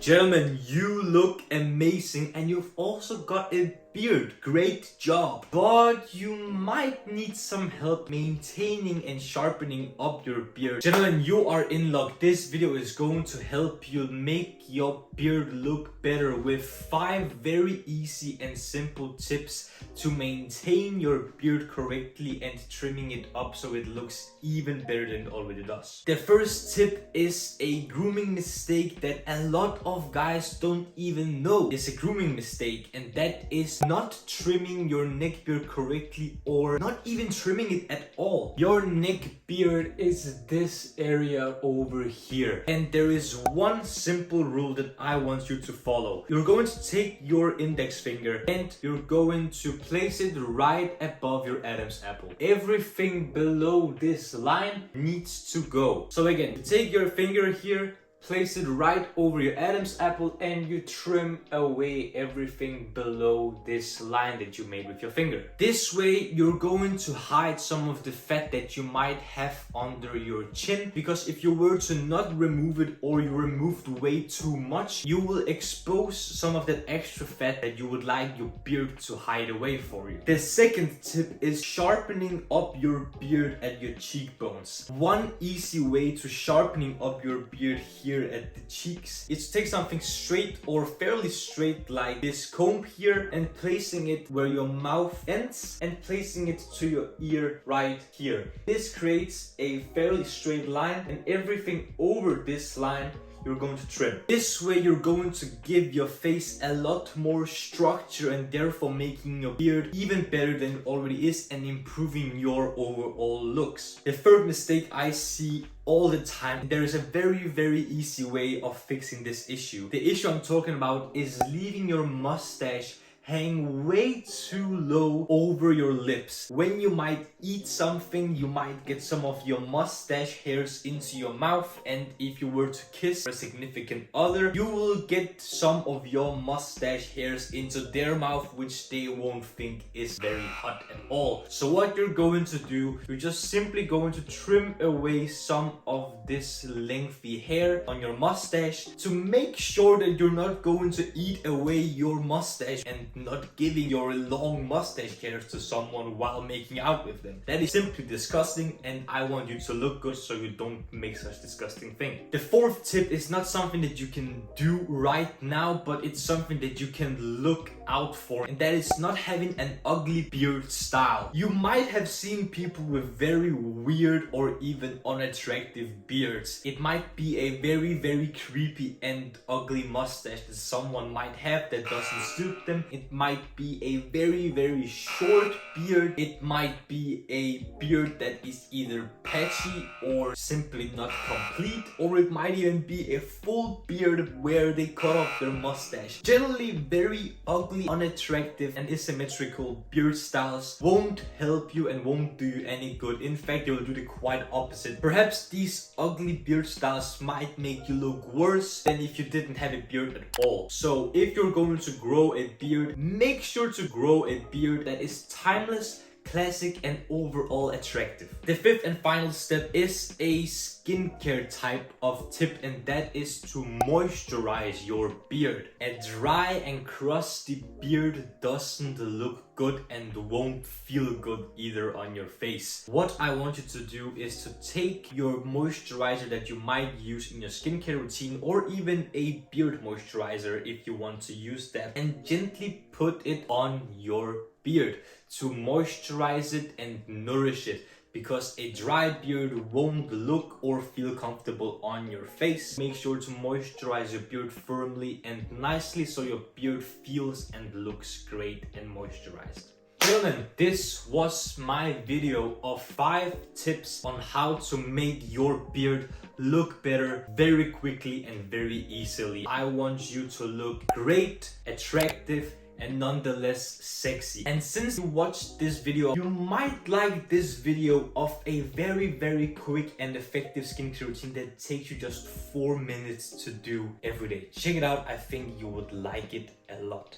Gentlemen, you look amazing and you've also got a beard. Great job. But you might need some help maintaining and sharpening up your beard. Gentlemen, you are in luck. This video is going to help you make your beard look better with 5 very easy and simple tips to maintain your beard correctly and trimming it up so it looks even better than it already does. The first tip is a grooming mistake that a lot of guys don't even know is a grooming mistake, and that is not trimming your neck beard correctly or not even trimming it at all. Your neck beard is this area over here, and there is one simple rule that I want you to follow. You're going to take your index finger and you're going to place it right above your Adam's apple. Everything below this line needs to go. So again, you take your finger here, place it right over your Adam's apple, and you trim away everything below this line that you made with your finger. This way you're going to hide some of the fat that you might have under your chin, because if you were to not remove it or you removed way too much, you will expose some of that extra fat that you would like your beard to hide away for you. The second tip is sharpening up your beard at your cheekbones. One easy way to sharpening up your beard here at the cheeks is to take something straight or fairly straight like this comb here and placing it where your mouth ends and placing it to your ear right here. This creates a fairly straight line, and everything over this line you're going to trim. This way you're going to give your face a lot more structure and therefore making your beard even better than it already is and improving your overall looks. The third mistake I see all the time, there is a very easy way of fixing this issue. The issue I'm talking about is leaving your mustache hang way too low over your lips. When you might eat something, you might get some of your mustache hairs into your mouth, and if you were to kiss a significant other, you will get some of your mustache hairs into their mouth, which they won't think is very hot at all. So what you're going to do, you're just simply going to trim away some of this lengthy hair on your mustache to make sure that you're not going to eat away your mustache and not giving your long mustache hairs to someone while making out with them. That is simply disgusting, and I want you to look good so you don't make such disgusting thing. The fourth tip is not something that you can do right now, but it's something that you can look out for, and that is not having an ugly beard style. You might have seen people with very weird or even unattractive beards. It might be a very creepy and ugly mustache that someone might have that doesn't suit them. It might be a very short beard. It might be a beard that is either patchy or simply not complete, or it might even be a full beard where they cut off their mustache. Generally, very ugly, unattractive and asymmetrical beard styles won't help you and won't do you any good. In fact, they will do the quite opposite. Perhaps these ugly beard styles might make you look worse than if you didn't have a beard at all. So if you're going to grow a beard, make sure to grow a beard that is timeless, classic and overall attractive. The fifth and final step is a skincare type of tip, and that is to moisturize your beard. A dry and crusty beard doesn't look good and won't feel good either on your face. What I want you to do is to take your moisturizer that you might use in your skincare routine, or even a beard moisturizer if you want to use that, and gently put it on your beard to moisturize it and nourish it, because a dry beard won't look or feel comfortable on your face. Make sure to moisturize your beard firmly and nicely so your beard feels and looks great and moisturized. Gentlemen, this was my video of 5 tips on how to make your beard look better very quickly and very easily. I want you to look great, attractive, and nonetheless sexy. And since you watched this video, you might like this video of a very quick and effective skincare routine that takes you just 4 minutes to do every day. Check it out, I think you would like it a lot.